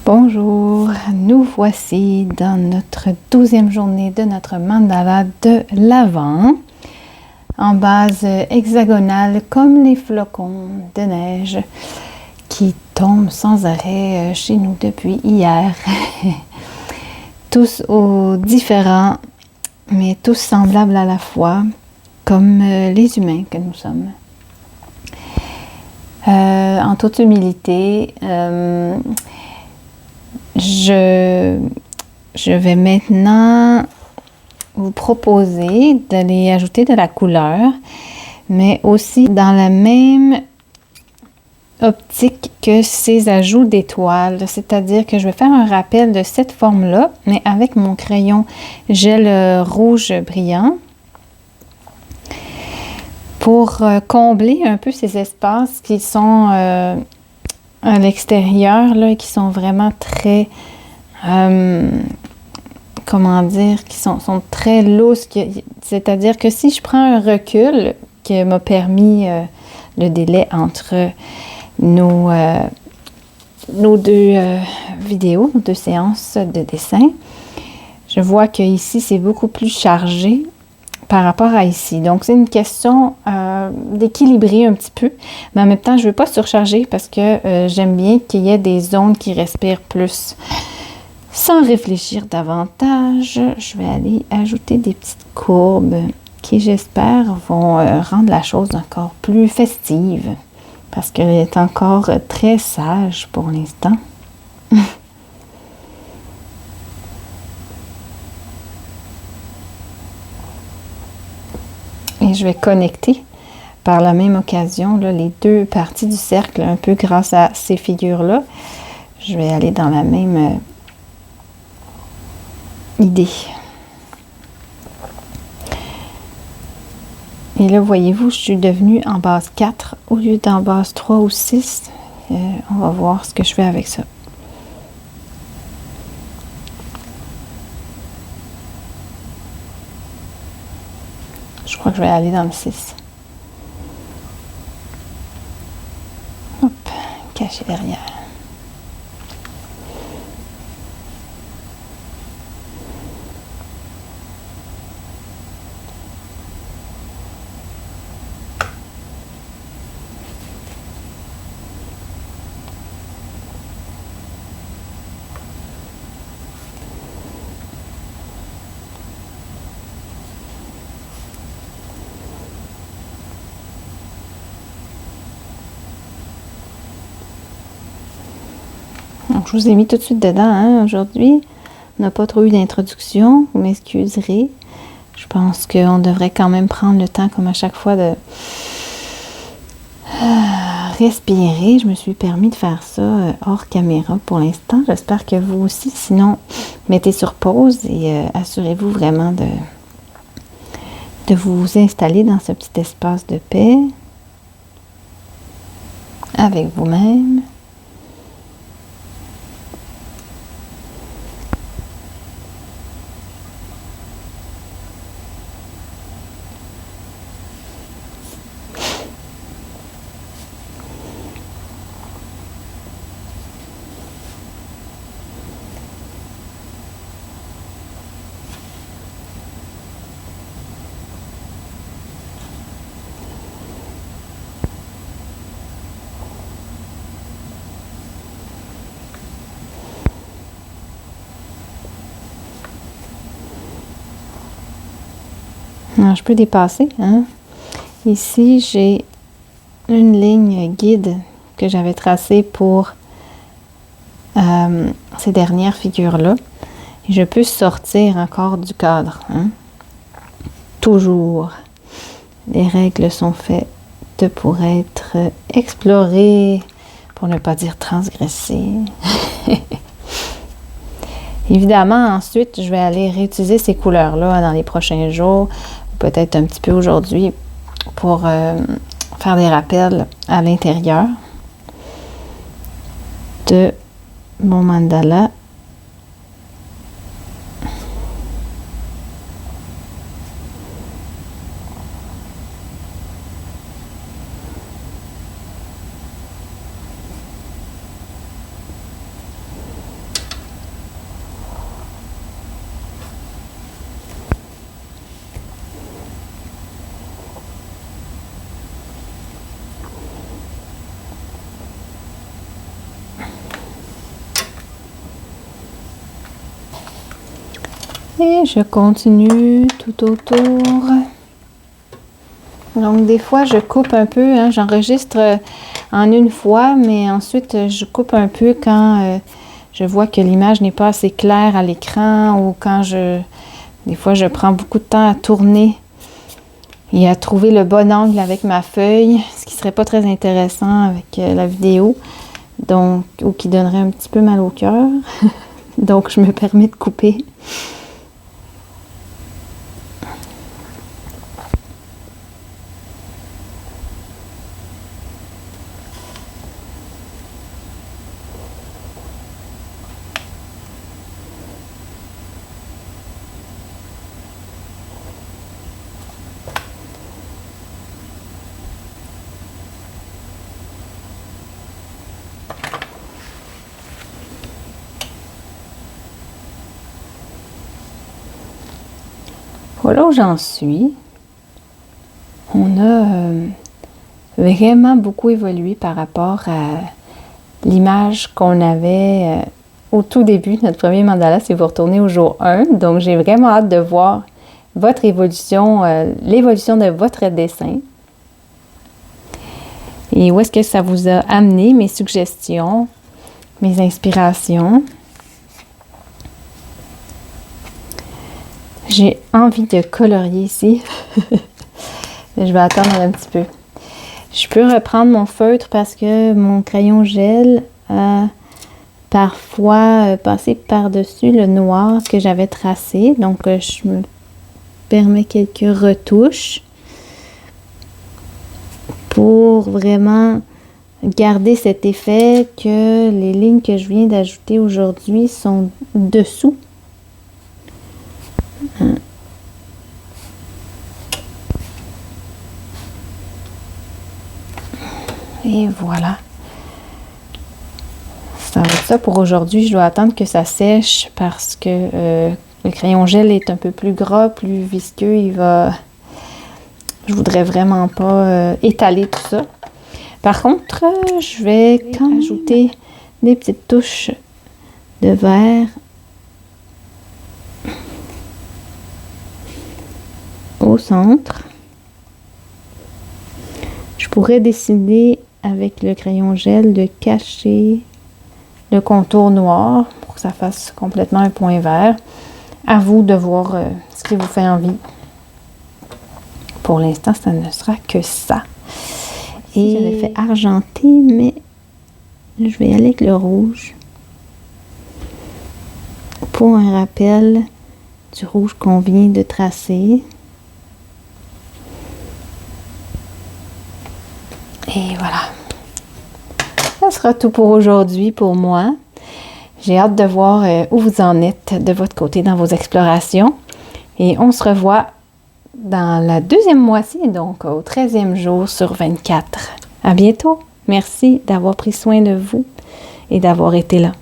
Bonjour, nous voici dans notre 12e journée de notre mandala de l'Avent en base hexagonale comme les flocons de neige qui tombent sans arrêt chez nous depuis hier. Tous différents mais tous semblables à la fois comme les humains que nous sommes. En toute humilité, je vais maintenant vous proposer d'aller ajouter de la couleur, mais aussi dans la même optique que ces ajouts d'étoiles, c'est-à-dire que je vais faire un rappel de cette forme-là, mais avec mon crayon gel rouge brillant pour combler un peu ces espaces qui sont à l'extérieur, là, qui sont vraiment très, comment dire, qui sont très lousses. C'est-à-dire que si je prends un recul qui m'a permis le délai entre nos deux vidéos, nos deux séances de dessin, je vois que ici c'est beaucoup plus chargé par rapport à ici. Donc, c'est une question d'équilibrer un petit peu, mais en même temps, je ne veux pas surcharger parce que j'aime bien qu'il y ait des zones qui respirent plus. Sans réfléchir davantage, je vais aller ajouter des petites courbes qui, j'espère, vont rendre la chose encore plus festive parce qu'elle est encore très sage pour l'instant. Et je vais connecter par la même occasion là, les deux parties du cercle, un peu grâce à ces figures-là. Je vais aller dans la même idée. Et là, voyez-vous, je suis devenue en base 4 au lieu d'en base 3 ou 6. On va voir ce que je fais avec ça. Je crois que je vais aller dans le 6. Hop, caché derrière. Donc, je vous ai mis tout de suite dedans, hein, aujourd'hui. On n'a pas trop eu d'introduction, vous m'excuserez. Je pense qu'on devrait quand même prendre le temps, comme à chaque fois, de respirer. Je me suis permis de faire ça hors caméra pour l'instant. J'espère que vous aussi. Sinon, mettez sur pause et assurez-vous vraiment de vous installer dans ce petit espace de paix avec vous-même. Alors, je peux dépasser, hein? Ici, j'ai une ligne guide que j'avais tracée pour ces dernières figures-là. Et je peux sortir encore du cadre, hein? Toujours. Les règles sont faites pour être explorées, pour ne pas dire transgressées. Évidemment, ensuite, je vais aller réutiliser ces couleurs-là dans les prochains jours, peut-être un petit peu aujourd'hui, pour faire des rappels à l'intérieur de mon mandala. Et je continue tout autour. Donc, des fois, je coupe un peu. Hein, j'enregistre en une fois, mais ensuite, je coupe un peu quand je vois que l'image n'est pas assez claire à l'écran ou quand des fois, je prends beaucoup de temps à tourner et à trouver le bon angle avec ma feuille, ce qui serait pas très intéressant avec la vidéo, donc, ou qui donnerait un petit peu mal au cœur. Donc, je me permets de couper. Voilà où j'en suis. On a vraiment beaucoup évolué par rapport à l'image qu'on avait au tout début, notre premier mandala, c'est vous retournez au jour 1. Donc, j'ai vraiment hâte de voir votre évolution, l'évolution de votre dessin. Et où est-ce que ça vous a amené, mes suggestions, mes inspirations. J'ai envie de colorier ici. Je vais attendre un petit peu. Je peux reprendre mon feutre parce que mon crayon gel a parfois passé par-dessus le noir que j'avais tracé. Donc, je me permets quelques retouches pour vraiment garder cet effet que les lignes que je viens d'ajouter aujourd'hui sont dessous. Et voilà. Ça va être ça pour aujourd'hui. Je dois attendre que ça sèche parce que le crayon gel est un peu plus gras, plus visqueux. Je voudrais vraiment pas étaler tout ça. Par contre, je vais quand même ajouter des petites touches de vert au centre. Je pourrais décider avec le crayon gel de cacher le contour noir pour que ça fasse complètement un point vert. À vous de voir ce qui vous fait envie. Pour l'instant, ça ne sera que ça. Et j'avais fait argenté, mais je vais aller avec le rouge pour un rappel du rouge qu'on vient de tracer. Et voilà. Ça sera tout pour aujourd'hui pour moi. J'ai hâte de voir où vous en êtes de votre côté dans vos explorations. Et on se revoit dans la deuxième moitié, donc au 13e jour sur 24. À bientôt. Merci d'avoir pris soin de vous et d'avoir été là.